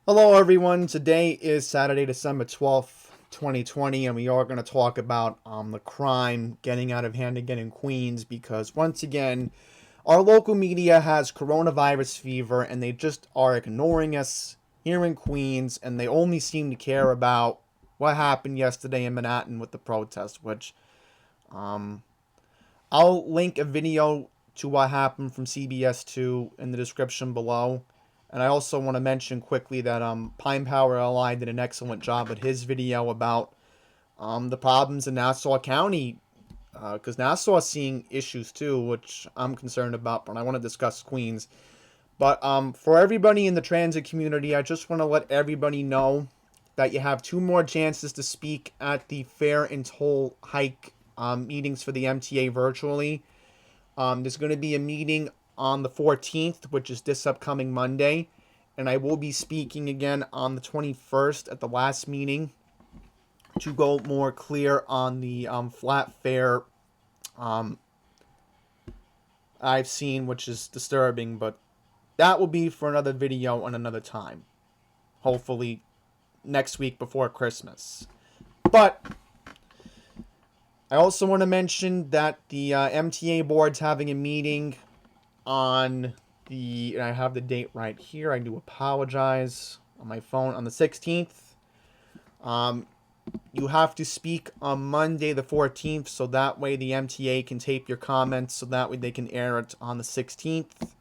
Hello everyone, today is Saturday, December 12th, 2020, and we are going to talk about the crime getting out of hand again in Queens because once again, our local media has coronavirus fever and they just are ignoring us here in Queens, and they only seem to care about what happened yesterday in Manhattan with the protest, which um, I'll link a video to what happened from CBS2 in the description below. And I also want to mention quickly that Pine Power LI did an excellent job with his video about the problems in Nassau County, because Nassau is seeing issues too, which I'm concerned about, but I want to discuss Queens. But for everybody in the transit community, I just want to let everybody know that you have two more chances to speak at the fare and toll hike meetings for the MTA virtually. There's going to be a meeting on the 14th, which is this upcoming Monday, and I will be speaking again on the 21st at the last meeting to go more clear on the flat fare I've seen, which is disturbing, but that will be for another video on another time. Hopefully next week before Christmas. But I also want to mention that the MTA board's having a meeting on and I have the date right here. I do apologize, on my phone on the 16th. You have to speak on Monday the 14th, so that way the MTA can tape your comments, so that way they can air it on the 16th.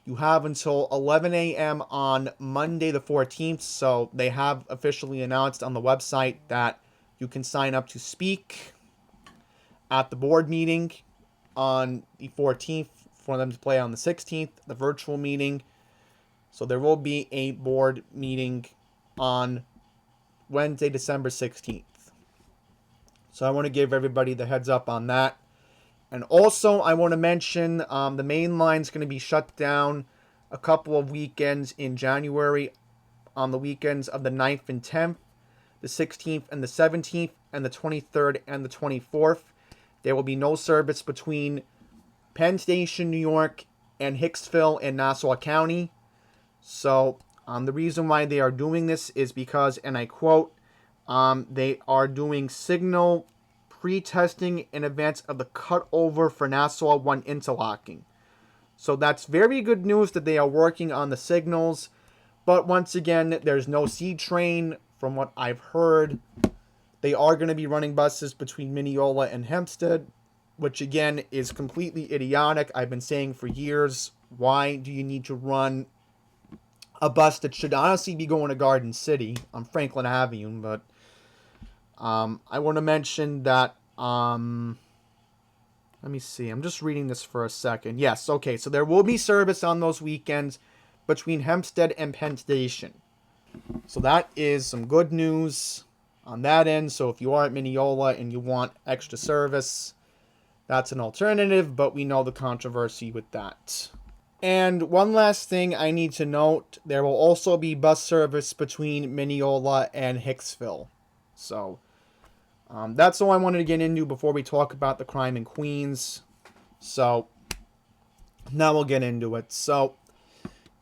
You have until 11 a.m. on Monday the 14th, so they have officially announced on the website that you can sign up to speak at the board meeting on the 14th for them to play on the 16th, the virtual meeting. So there will be a board meeting on Wednesday, December 16th. So I want to give everybody the heads up on that. And also, I want to mention the main line's going to be shut down a couple of weekends in January, on the weekends of the 9th and 10th, the 16th and the 17th, and the 23rd and the 24th. There will be no service between Penn Station, New York, and Hicksville in Nassau County. So the reason why they are doing this is because, and I quote, they are doing signal pre-testing in advance of the cutover for Nassau 1 interlocking. So that's very good news that they are working on the signals. But once again, there's no C train from what I've heard. They are going to be running buses between Mineola and Hempstead, which again is completely idiotic. I've been saying for years, why do you need to run a bus that should honestly be going to Garden City on Franklin Avenue? But I want to mention that, let me see, I'm just reading this for a second. Yes, okay, so there will be service on those weekends between Hempstead and Penn Station. So that is some good news on that end. So if you are at Mineola and you want extra service, that's an alternative, but we know the controversy with that. And one last thing I need to note, there will also be bus service between Mineola and Hicksville. So that's all I wanted to get into before we talk about the crime in Queens. So now we'll get into it. So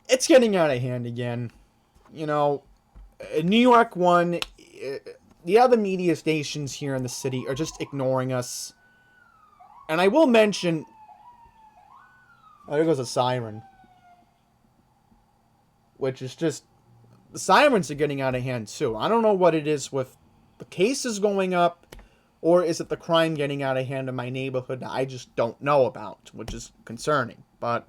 it's getting out of hand again. You know, New York 1, the other media stations here in the city are just ignoring us. And I will mention, oh, there goes a siren. Which is just, the sirens are getting out of hand too. I don't know what it is with the cases going up, or is it the crime getting out of hand in my neighborhood that I just don't know about, which is concerning. But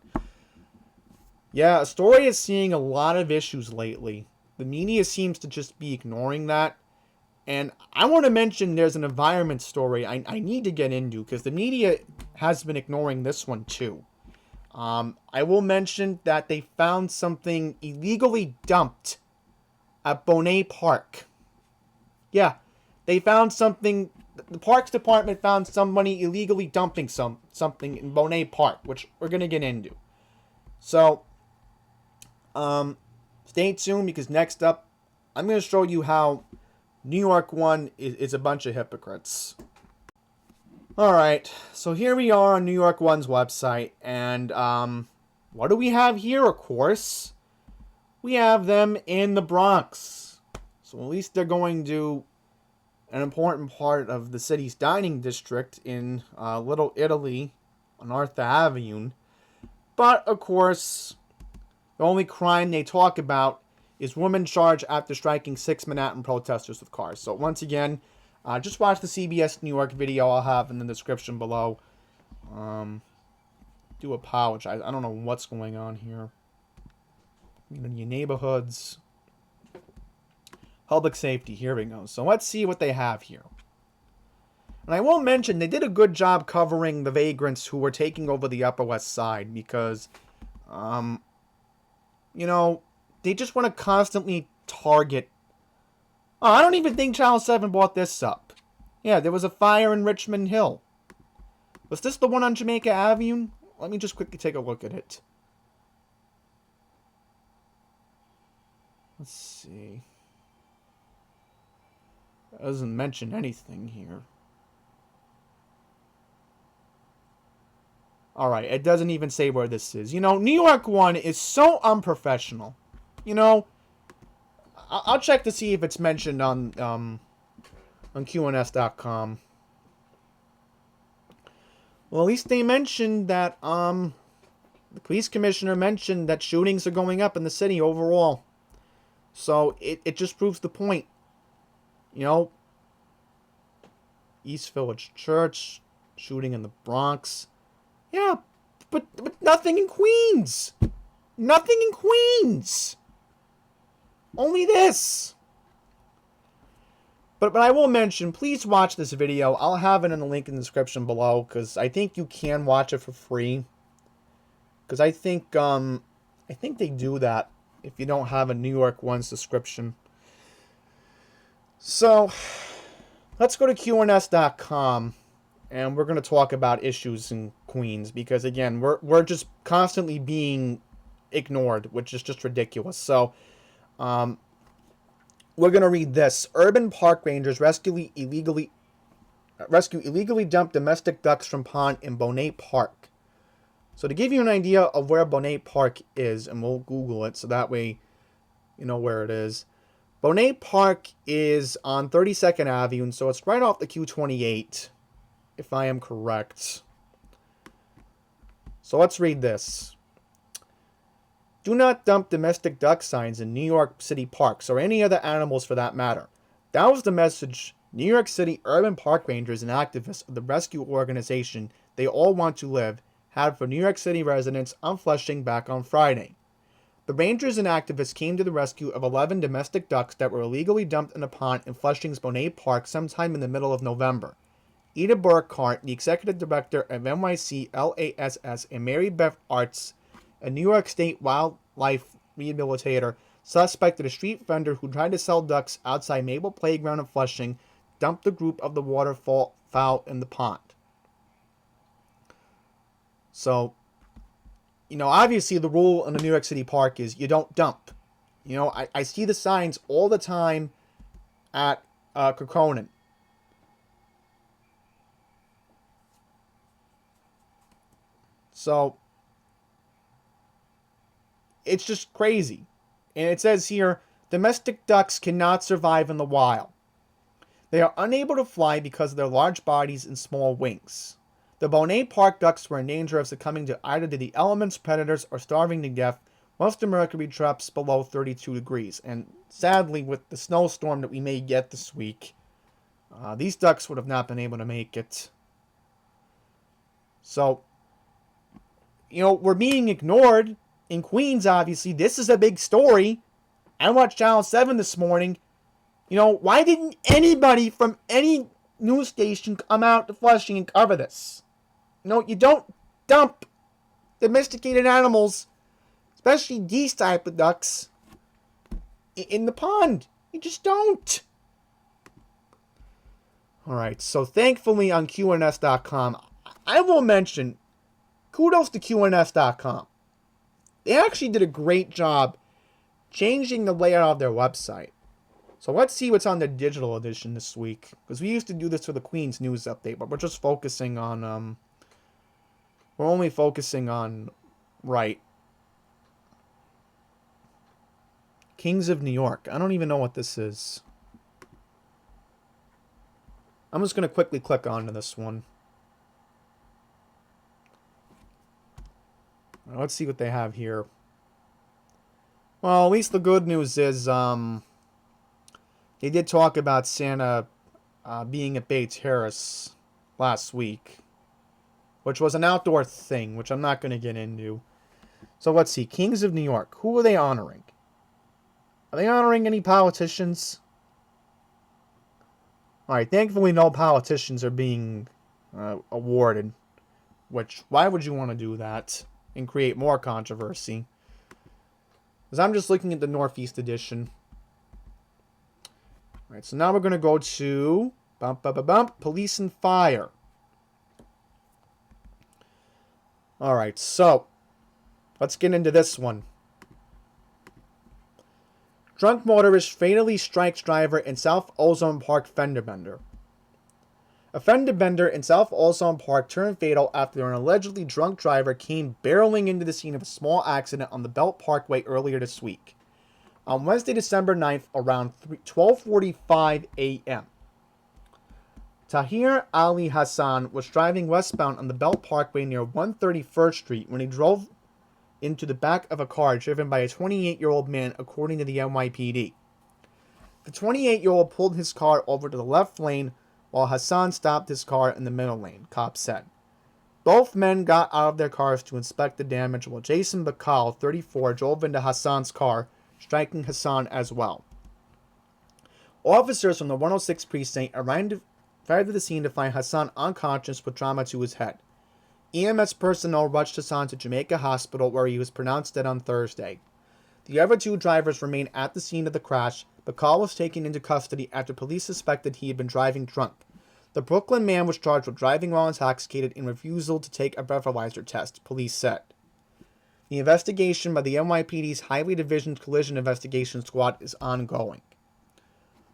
yeah, Astoria is seeing a lot of issues lately. The media seems to just be ignoring that. And I want to mention there's an environment story I need to get into, because the media has been ignoring this one too. I will mention that they found something illegally dumped at Bonet Park. Yeah, they found something. The Parks Department found somebody illegally dumping something in Bonet Park, which we're gonna get into. So, stay tuned, because next up, I'm gonna show you how New York 1 is a bunch of hypocrites. Alright, so here we are on New York 1's website, and what do we have here, of course? we have them in the Bronx. So at least they're going to an important part of the city's dining district in Little Italy on Arthur Avenue. But, of course, the only crime they talk about is women charged after striking 6 Manhattan protesters with cars. So, once again, just watch the CBS New York video I'll have in the description below. Do apologize. I don't know what's going on here. Community neighborhoods. Public safety. Here we go. So, let's see what they have here. And I will mention, they did a good job covering the vagrants who were taking over the Upper West Side because, you know, they just want to constantly target. Oh, I don't even think Channel 7 brought this up. Yeah, there was a fire in Richmond Hill. Was this the one on Jamaica Avenue? Let me just quickly take a look at it. Let's see. It doesn't mention anything here. Alright, it doesn't even say where this is. You know, New York 1 is so unprofessional. You know, I'll check to see if it's mentioned on QNS.com. Well, at least they mentioned that, the police commissioner mentioned that shootings are going up in the city overall. So, it just proves the point. You know, East Village Church, shooting in the Bronx. Yeah, but nothing in Queens. Nothing in Queens. Only this. But I will mention, please watch this video. I'll have it in the link in the description below, because I think you can watch it for free. Because I think they do that if you don't have a New York 1 subscription. So, let's go to QNS.com. And we're going to talk about issues in Queens because, again, we're just constantly being ignored, which is just ridiculous. So, we're going to read this. Urban park rangers rescue illegally dumped domestic ducks from pond in Bonet Park. So, to give you an idea of where Bonet Park is, and we'll Google it so that way you know where it is. Bonet Park is on 32nd Avenue, so it's right off the Q28. If I am correct. So let's read this. Do not dump domestic duck signs in New York City parks or any other animals for that matter. That was the message New York City urban park rangers and activists of the rescue organization They All Want to Live had for New York City residents on Flushing back on Friday. The rangers and activists came to the rescue of 11 domestic ducks that were illegally dumped in a pond in Flushing's Bonet Park sometime in the middle of November. Ida Burkhart, the executive director of NYC LASS, and Mary Beth Arts, a New York State wildlife rehabilitator, suspected a street vendor who tried to sell ducks outside Maple Playground in Flushing, dumped a group of the waterfowl in the pond. So, you know, obviously the rule in the New York City park is you don't dump. You know, I see the signs all the time at Kekkonen. So, it's just crazy. And it says here, domestic ducks cannot survive in the wild. They are unable to fly because of their large bodies and small wings. The Bonet Park ducks were in danger of succumbing to either the elements, predators, or starving to death once the mercury drops below 32 degrees. And sadly, with the snowstorm that we may get this week, these ducks would have not been able to make it. So, you know, we're being ignored in Queens, obviously. This is a big story. I watched Channel 7 this morning. You know, why didn't anybody from any news station come out to Flushing and cover this? You know, you don't dump domesticated animals, especially these type of ducks, in the pond. You just don't. Alright, so thankfully on QNS.com, I will mention, kudos to QNS.com. They actually did a great job changing the layout of their website. So let's see what's on the digital edition this week. Because we used to do this for the Queen's News Update, but we're just focusing on, we're only focusing on right. Kings of New York. I don't even know what this is. I'm just going to quickly click onto this one. Let's see what they have here. Well, at least the good news is they did talk about Santa being at Bay Terrace last week, which was an outdoor thing, which I'm not going to get into. So let's see. Kings of New York. Who are they honoring? Are they honoring any politicians? Alright, thankfully no politicians are being awarded. Which, why would you want to do that and create more controversy? Because I'm just looking at the Northeast edition. Alright, so now we're going to go to Police and Fire. Alright, so let's get into this one. Drunk motorist fatally strikes driver in South Ozone Park fender bender. A fender bender in South Ozone Park turned fatal after an allegedly drunk driver came barreling into the scene of a small accident on the Belt Parkway earlier this week. On Wednesday, December 9th, around 12:45 a.m., Tahir Ali Hassan was driving westbound on the Belt Parkway near 131st Street when he drove into the back of a car driven by a 28-year-old man, according to the NYPD. The 28-year-old pulled his car over to the left lane while Hassan stopped his car in the middle lane, cops said. Both men got out of their cars to inspect the damage while Jason Bakal, 34, drove into Hassan's car, striking Hassan as well. Officers from the 106 precinct arrived to the scene to find Hassan unconscious with trauma to his head. EMS personnel rushed Hassan to Jamaica Hospital, where he was pronounced dead on Thursday. The other two drivers remained at the scene of the crash, but Bakal was taken into custody after police suspected he had been driving drunk. The Brooklyn man was charged with driving while intoxicated and refusal to take a breathalyzer test, police said. The investigation by the NYPD's Highway Division's Collision Investigation Squad is ongoing.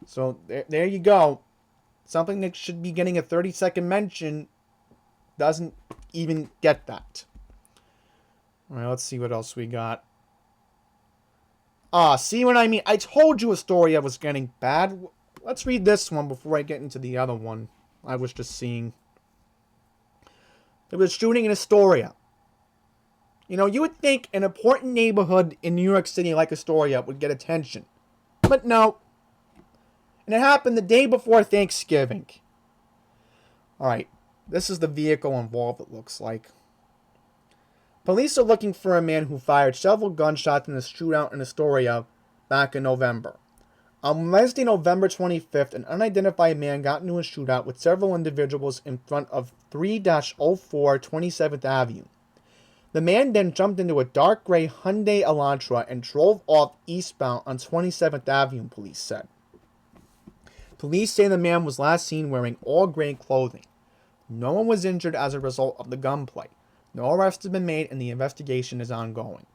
So there you go. Something that should be getting a 30-second mention doesn't even get that. Alright, let's see what else we got. See what I mean? I told you Astoria was getting bad. Let's read this one before I get into the other one I was just seeing. There was a shooting in Astoria. You know, you would think an important neighborhood in New York City like Astoria would get attention. But no. And it happened the day before Thanksgiving. Alright. This is the vehicle involved, it looks like. Police are looking for a man who fired several gunshots in a shootout in Astoria back in November. On Wednesday, November 25th, an unidentified man got into a shootout with several individuals in front of 3-04 27th Avenue. The man then jumped into a dark gray Hyundai Elantra and drove off eastbound on 27th Avenue, police said. Police say the man was last seen wearing all gray clothing. No one was injured as a result of the gunplay. No arrests have been made and the investigation is ongoing.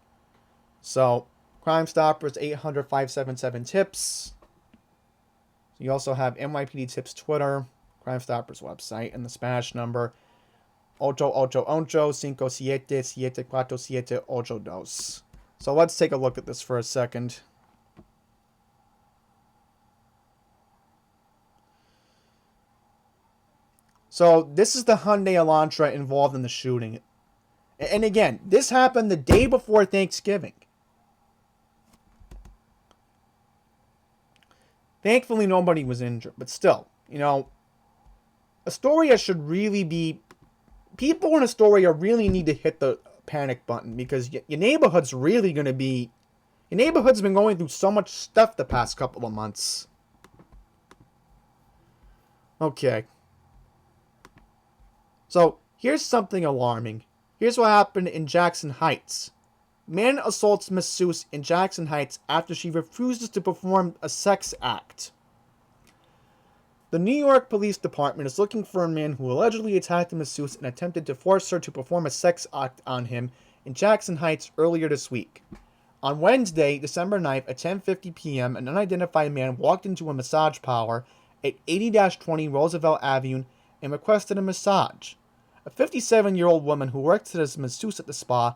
So, Crime Stoppers 800-577-TIPS. You also have NYPD Tips Twitter, Crime Stoppers website, and the Spanish number 888-577-74782. So let's take a look at this for a second. So this is the Hyundai Elantra involved in the shooting. And again, this happened the day before Thanksgiving. Thankfully, nobody was injured. But still, you know, Astoria should really be... People in Astoria really need to hit the panic button because your neighborhood's really going to be... Your neighborhood's been going through so much stuff the past couple of months. Okay. So, here's something alarming. Here's what happened in Jackson Heights. Man assaults masseuse in Jackson Heights after she refuses to perform a sex act. The New York Police Department is looking for a man who allegedly attacked a masseuse and attempted to force her to perform a sex act on him in Jackson Heights earlier this week. On Wednesday, December 9th at 10:50 p.m., an unidentified man walked into a massage parlor at 80-20 Roosevelt Avenue and requested a massage. A 57-year-old woman who works as a masseuse at the spa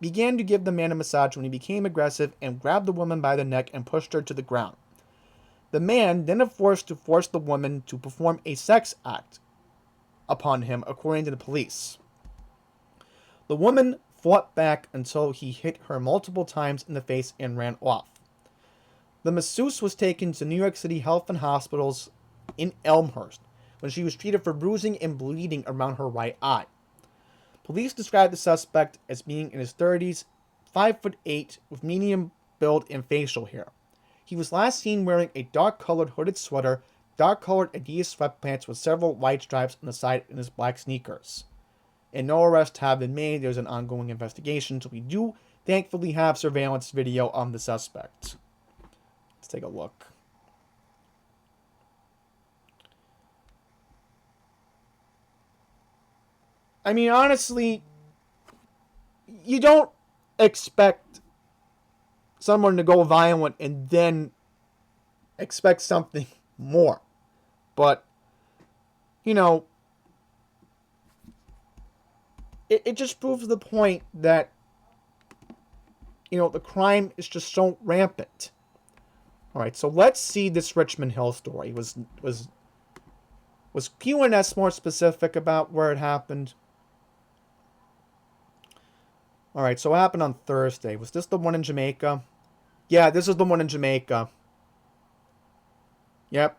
began to give the man a massage when he became aggressive and grabbed the woman by the neck and pushed her to the ground. The man then forced the woman to perform a sex act upon him, according to the police. The woman fought back until he hit her multiple times in the face and ran off. The masseuse was taken to New York City Health and Hospitals in Elmhurst, when she was treated for bruising and bleeding around her right eye. Police described the suspect as being in his 30s, 5'8", with medium build and facial hair. He was last seen wearing a dark-colored hooded sweater, dark-colored Adidas sweatpants with several white stripes on the side, and his black sneakers. And no arrests have been made. There's an ongoing investigation, so we do thankfully have surveillance video on the suspect. Let's take a look. I mean, honestly, you don't expect someone to go violent and then expect something more. But, you know, it just proves the point that, you know, the crime is just so rampant. Alright, so let's see this Richmond Hill story. Was QNS more specific about where it happened? Alright, so it happened on Thursday. Was this the one in Jamaica? Yeah, this is the one in Jamaica. Yep.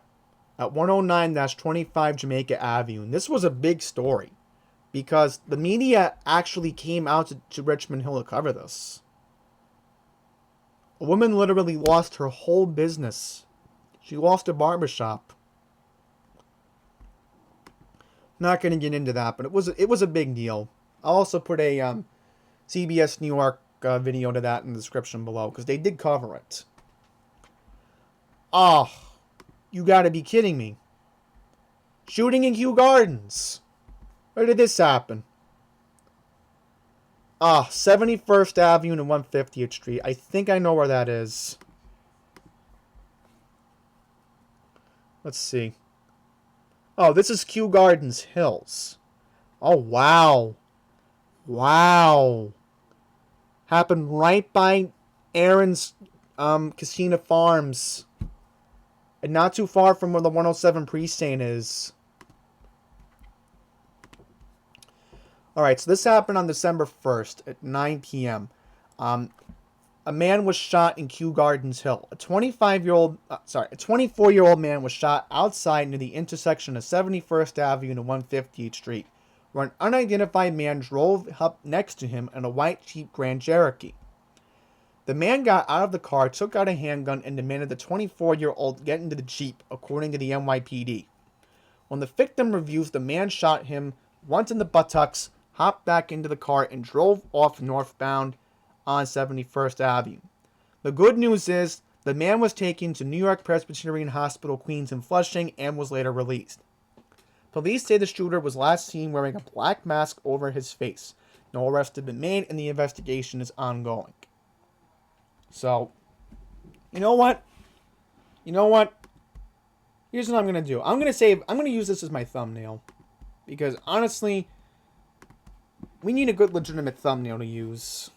At 109-25 Jamaica Avenue. And this was a big story, because the media actually came out to Richmond Hill to cover this. A woman literally lost her whole business. She lost her barbershop. Not going to get into that, but it was a big deal. I'll also put a CBS New York video to that in the description below, because they did cover it. Oh, you gotta be kidding me. Shooting in Kew Gardens. Where did this happen? 71st Avenue and 150th Street. I think I know where that is. Let's see. Oh, this is Kew Gardens Hills. Oh, wow. Wow. Happened right by Aaron's Casino Farms. And not too far from where the 107 precinct is. Alright, so this happened on December 1st at 9 p.m. A man was shot in Kew Gardens Hill. A 24-year-old man was shot outside near the intersection of 71st Avenue and 150th Street, where an unidentified man drove up next to him in a white Jeep Grand Cherokee. The man got out of the car, took out a handgun, and demanded the 24-year-old get into the Jeep, according to the NYPD. When the victim reviews, the man shot him once in the buttocks, hopped back into the car, and drove off northbound on 71st Avenue. The good news is, the man was taken to New York Presbyterian Hospital, Queens, and Flushing, and was later released. Police say the shooter was last seen wearing a black mask over his face. No arrests have been made, and the investigation is ongoing. So, you know what? Here's what I'm going to do. I'm going to use this as my thumbnail. Because, honestly, we need a good legitimate thumbnail to use.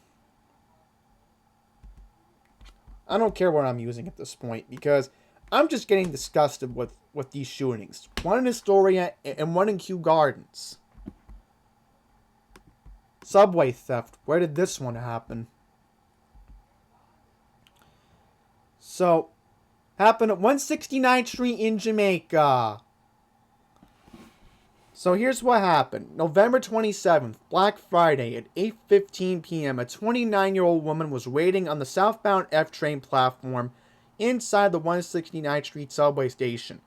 I don't care what I'm using at this point, because I'm just getting disgusted with these shootings. One in Astoria and one in Kew Gardens. Subway theft. Where did this one happen? So, happened at 169th Street in Jamaica. So here's what happened. November 27th, Black Friday at 8:15 p.m., a 29-year-old woman was waiting on the southbound F train platform inside the 169th Street subway station.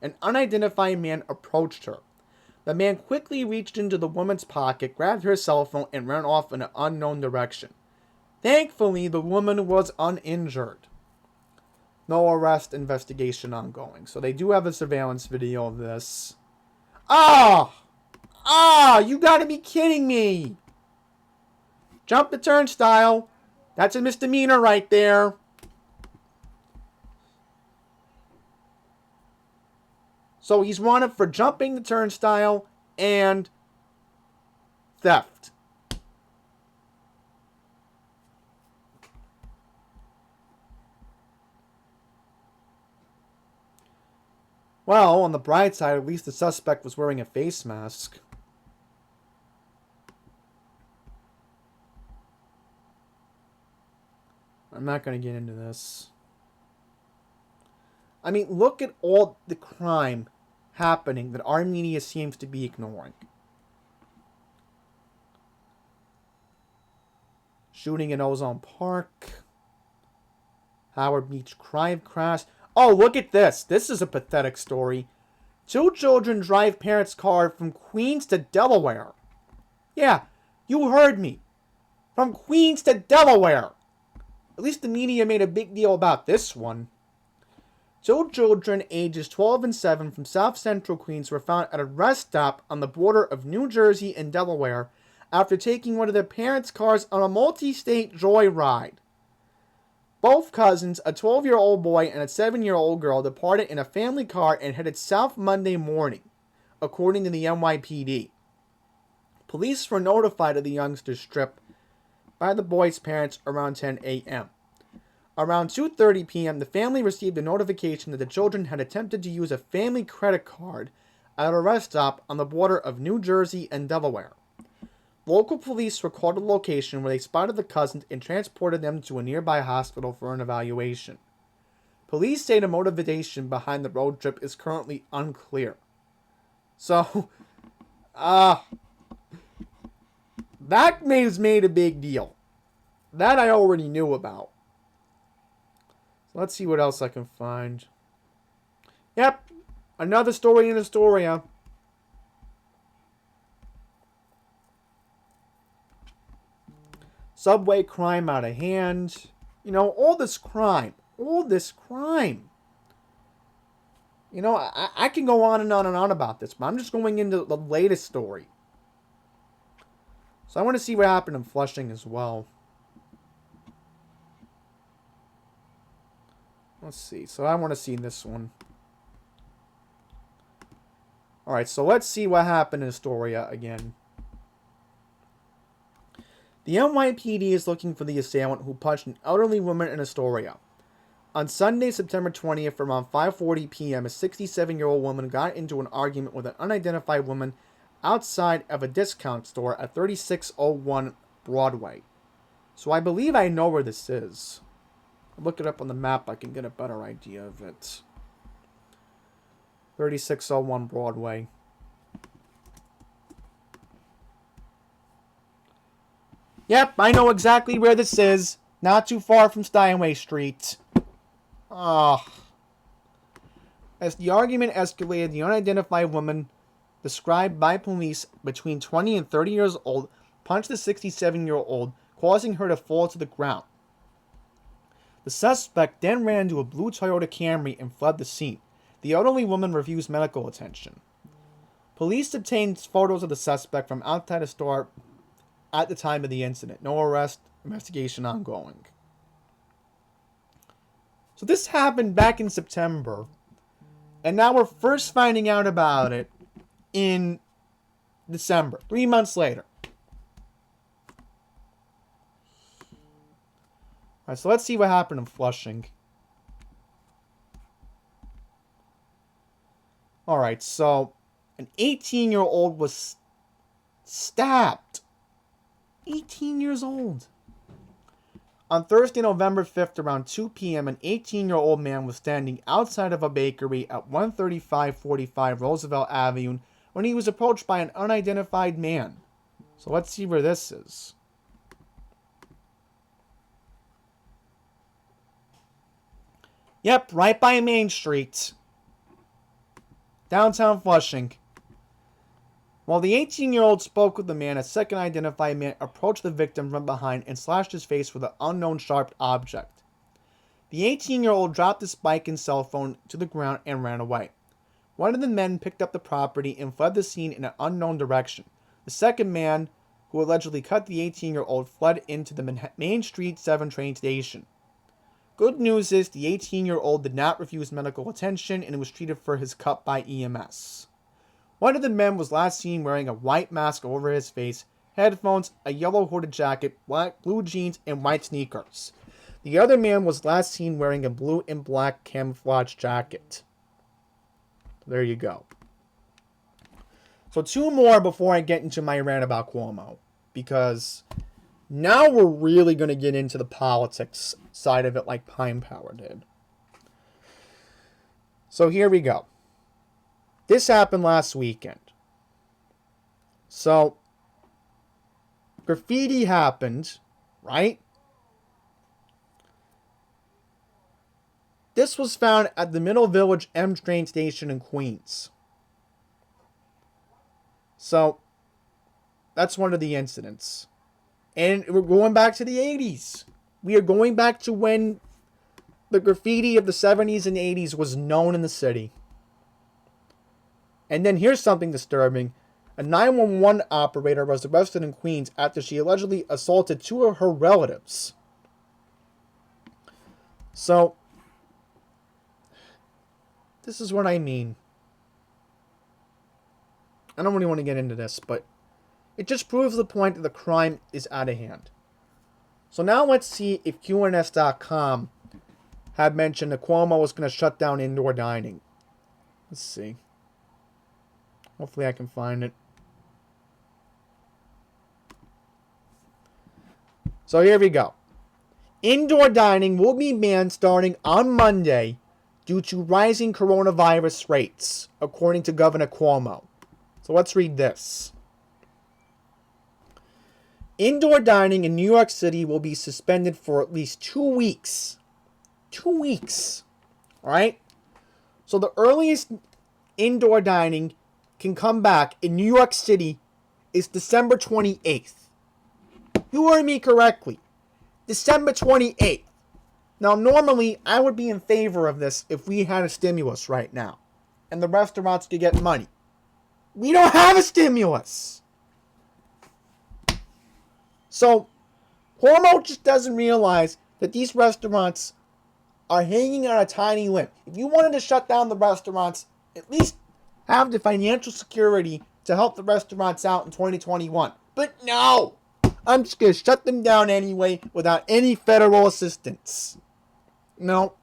An unidentified man approached her. The man quickly reached into the woman's pocket, grabbed her cell phone, and ran off in an unknown direction. Thankfully, the woman was uninjured. No arrest, investigation ongoing. So they do have a surveillance video of this. You gotta be kidding me. Jump the turnstile. That's a misdemeanor right there. So he's wanted for jumping the turnstile and theft. Well, on the bright side, at least the suspect was wearing a face mask. I'm not going to get into this. I mean, look at all the crime happening that our media seems to be ignoring. Shooting in Ozone Park. Howard Beach crime crash. Oh, look at this. This is a pathetic story. 2 children drive parents' car from Queens to Delaware. Yeah, you heard me. From Queens to Delaware. At least the media made a big deal about this one. 2 children ages 12 and 7 from South Central Queens were found at a rest stop on the border of New Jersey and Delaware after taking one of their parents' cars on a multi-state joyride. Both cousins, a 12-year-old boy and a 7-year-old girl, departed in a family car and headed south Monday morning, according to the NYPD. Police were notified of the youngster's trip by the boy's parents around 10 a.m. Around 2:30 p.m., the family received a notification that the children had attempted to use a family credit card at a rest stop on the border of New Jersey and Delaware. Local police recorded the location where they spotted the cousins and transported them to a nearby hospital for an evaluation. Police say the motivation behind the road trip is currently unclear. So, that was made a big deal. That I already knew about. So let's see what else I can find. Yep, another story in Astoria. Subway crime out of hand. You know, all this crime. You know, I can go on and on and on about this, but I'm just going into the latest story. So I want to see what happened in Flushing as well. Let's see. So I want to see this one. Alright, so let's see what happened in Astoria again. The NYPD is looking for the assailant who punched an elderly woman in Astoria. On Sunday, September 20th, around 5:40 p.m., a 67-year-old woman got into an argument with an unidentified woman outside of a discount store at 3601 Broadway. So I believe I know where this is. I'll look it up on the map, I can get a better idea of it. 3601 Broadway. Yep, I know exactly where this is. Not too far from Steinway Street. As the argument escalated, the unidentified woman, described by police between 20 and 30 years old, punched the 67-year-old, causing her to fall to the ground. The suspect then ran into a blue Toyota Camry and fled the scene. The elderly woman refused medical attention. Police obtained photos of the suspect from outside a store at the time of the incident. No arrest, investigation ongoing. So this happened back in September, and now we're first finding out about it in December, 3 months later. Alright, so let's see what happened in Flushing. Alright, so an 18-year-old was stabbed. 18 years old. On Thursday, November 5th, around 2 p.m., an 18-year-old man was standing outside of a bakery at 13545 Roosevelt Avenue when he was approached by an unidentified man. So let's see where this is. Yep, right by Main Street. Downtown Flushing. While the 18-year-old spoke with the man, a second identified man approached the victim from behind and slashed his face with an unknown sharp object. The 18-year-old dropped his bike and cell phone to the ground and ran away. One of the men picked up the property and fled the scene in an unknown direction. The second man, who allegedly cut the 18-year-old, fled into the Main Street 7 train station. Good news is the 18-year-old did not refuse medical attention and was treated for his cut by EMS. One of the men was last seen wearing a white mask over his face, headphones, a yellow hooded jacket, blue jeans, and white sneakers. The other man was last seen wearing a blue and black camouflage jacket. There you go. So 2 more before I get into my rant about Cuomo. Because now we're really going to get into the politics side of it like Pine Power did. So here we go. This happened last weekend. So, graffiti happened, right? This was found at the Middle Village M train station in Queens. So, that's one of the incidents. And we're going back to the 80s. We are going back to when the graffiti of the 70s and 80s was known in the city. And then here's something disturbing. A 911 operator was arrested in Queens after she allegedly assaulted 2 of her relatives. So, this is what I mean. I don't really want to get into this, but it just proves the point that the crime is out of hand. So now let's see if QNS.com had mentioned that Cuomo was going to shut down indoor dining. Let's see. Hopefully I can find it. So here we go. Indoor dining will be banned starting on Monday due to rising coronavirus rates, according to Governor Cuomo. So let's read this. Indoor dining in New York City will be suspended for at least 2 weeks. 2 weeks. Alright? So the earliest indoor dining can come back in New York City is December 28th. You heard me correctly. December 28th. Now, normally, I would be in favor of this if we had a stimulus right now. And the restaurants could get money. We don't have a stimulus. So, Cuomo just doesn't realize that these restaurants are hanging on a tiny limb. If you wanted to shut down the restaurants, at least have the financial security to help the restaurants out in 2021. But no! I'm just going to shut them down anyway without any federal assistance. No.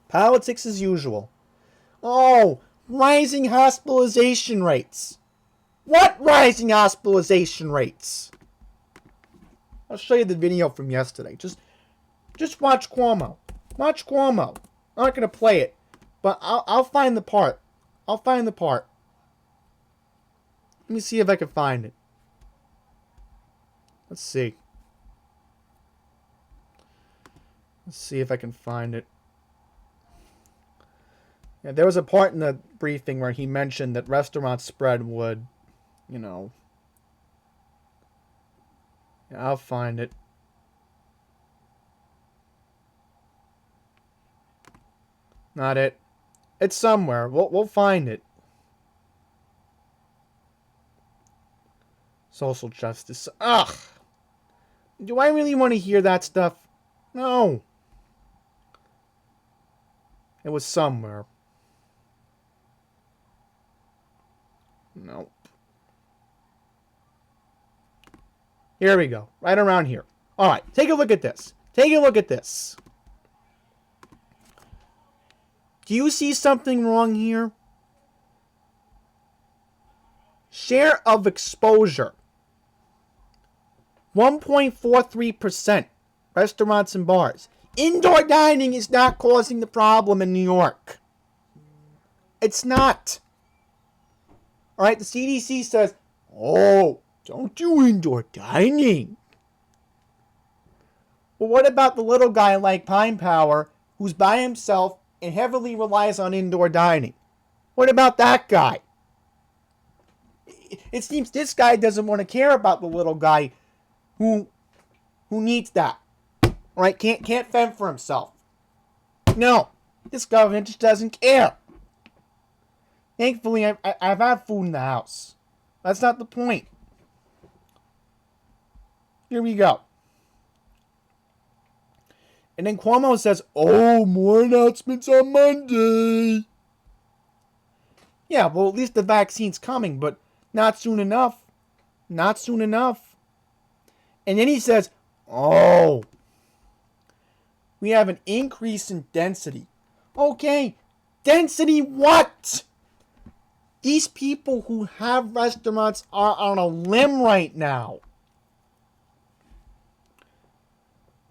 Politics as usual. Oh, rising hospitalization rates. What rising hospitalization rates? I'll show you the video from yesterday. Just watch Cuomo. Watch Cuomo. I'm not going to play it, but I'll find the part. I'll find the part. Let me see if I can find it. Let's see. Let's see if I can find it. Yeah, there was a part in the briefing where he mentioned that restaurant spread would, you know. Yeah, I'll find it. Not it. It's somewhere. We'll find it. Social justice. Ugh. Do I really want to hear that stuff? No. It was somewhere. Nope. Here we go. Right around here. All right. Take a look at this. Take a look at this. Do you see something wrong here? Share of exposure. 1.43%. Restaurants and bars. Indoor dining is not causing the problem in New York. It's not. Alright, the CDC says, oh, don't do indoor dining. Well, what about the little guy like Pine Power who's by himself and heavily relies on indoor dining? What about that guy? It seems this guy doesn't want to care about the little guy who needs that. Right? Can't fend for himself. No. This government just doesn't care. Thankfully, I've had food in the house. That's not the point. Here we go. And then Cuomo says, oh, more announcements on Monday. Yeah, well, at least the vaccine's coming, but not soon enough. Not soon enough. And then he says, oh, we have an increase in density. Okay, density what? These people who have restaurants are on a limb right now.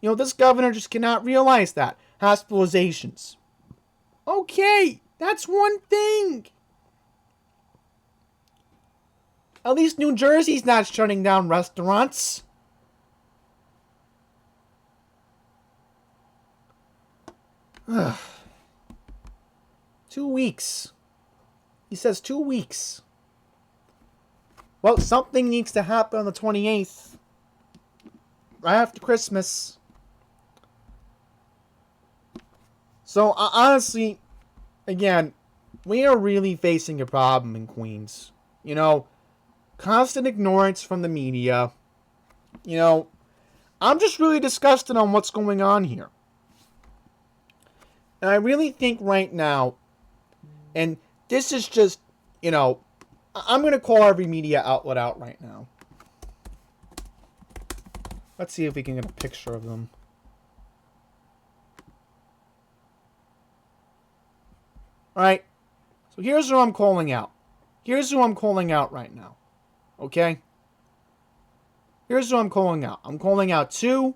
You know, this governor just cannot realize that. Hospitalizations. Okay, that's one thing. At least New Jersey's not shutting down restaurants. Ugh. 2 weeks. He says 2 weeks. Well, something needs to happen on the 28th. Right after Christmas. So, honestly, again, we are really facing a problem in Queens. You know, constant ignorance from the media. You know, I'm just really disgusted on what's going on here. And I really think right now, and this is just, you know, I'm going to call every media outlet out right now. Let's see if we can get a picture of them. Alright, so here's who I'm calling out. Here's who I'm calling out right now. Okay? Here's who I'm calling out. I'm calling out 2.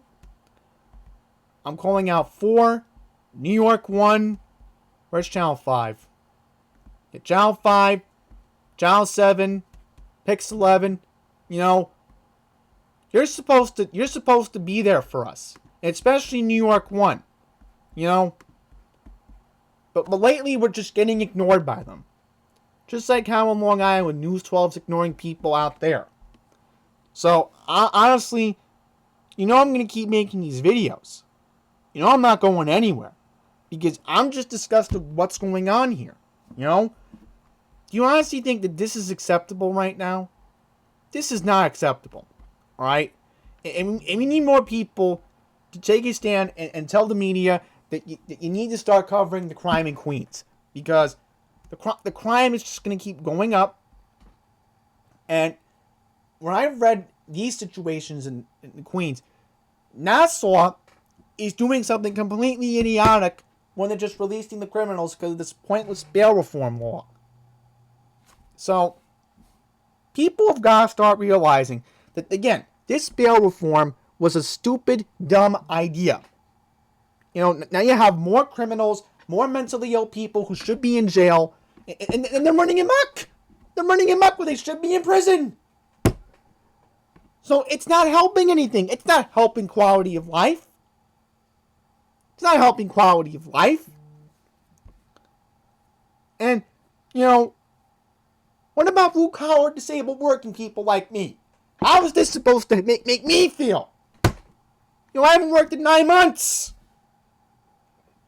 I'm calling out 4. New York 1. Where's Channel 5? Get Channel 5. Channel 7. Pix 11. You know, you're supposed to be there for us. Especially New York 1. You know? But lately, we're just getting ignored by them. Just like how in Long Island, News 12's ignoring people out there. So, honestly, you know I'm going to keep making these videos. You know I'm not going anywhere. Because I'm just disgusted with what's going on here. You know? Do you honestly think that this is acceptable right now? This is not acceptable. Alright? And we need more people to take a stand and tell the media that you need to start covering the crime in Queens. Because the crime is just going to keep going up. And when I've read these situations in Queens, Nassau is doing something completely idiotic when they're just releasing the criminals because of this pointless bail reform law. So, people have got to start realizing that, again, this bail reform was a stupid, dumb idea. You know, now you have more criminals, more mentally ill people who should be in jail, and they're running amok. They're running amok where they should be in prison. So it's not helping anything. It's not helping quality of life. It's not helping quality of life. And, you know, what about blue-collar disabled working people like me? How is this supposed to make me feel? You know, I haven't worked in 9 months.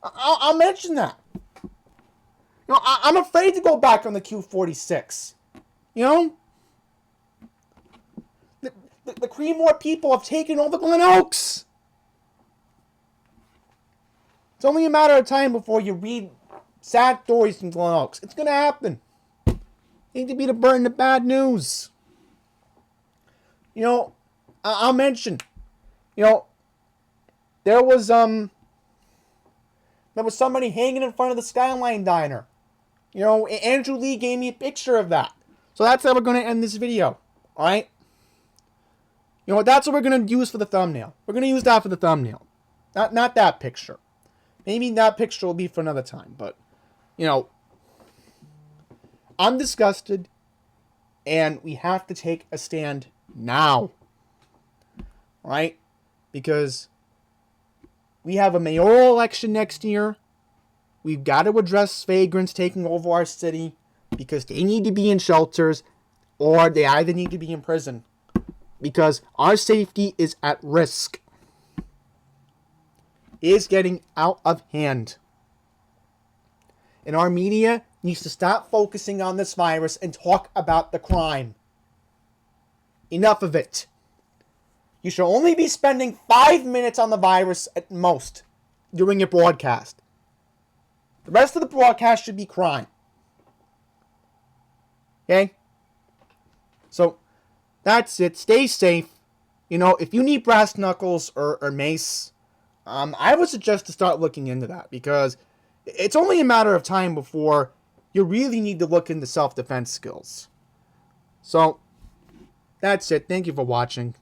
I'll mention that. You know, I'm afraid to go back on the Q46. You know? The Creedmoor people have taken over Glen Oaks. It's only a matter of time before you read sad stories from Glen Oaks. It's going to happen. You need to be the burden of bad news. You know, I'll mention, you know, there was somebody hanging in front of the Skyline Diner. You know, Andrew Lee gave me a picture of that. So that's how we're going to end this video. Alright? You know what? That's what we're going to use for the thumbnail. We're going to use that for the thumbnail. Not that picture. Maybe that picture will be for another time. But, you know, I'm disgusted. And we have to take a stand now. Alright? Because we have a mayoral election next year. We've got to address vagrants taking over our city because they need to be in shelters or they either need to be in prison because our safety is at risk. It is getting out of hand. And our media needs to stop focusing on this virus and talk about the crime. Enough of it. You should only be spending 5 minutes on the virus at most during your broadcast. The rest of the broadcast should be crime. Okay? So, that's it. Stay safe. You know, if you need brass knuckles or mace, I would suggest to start looking into that. Because it's only a matter of time before you really need to look into self-defense skills. So, that's it. Thank you for watching.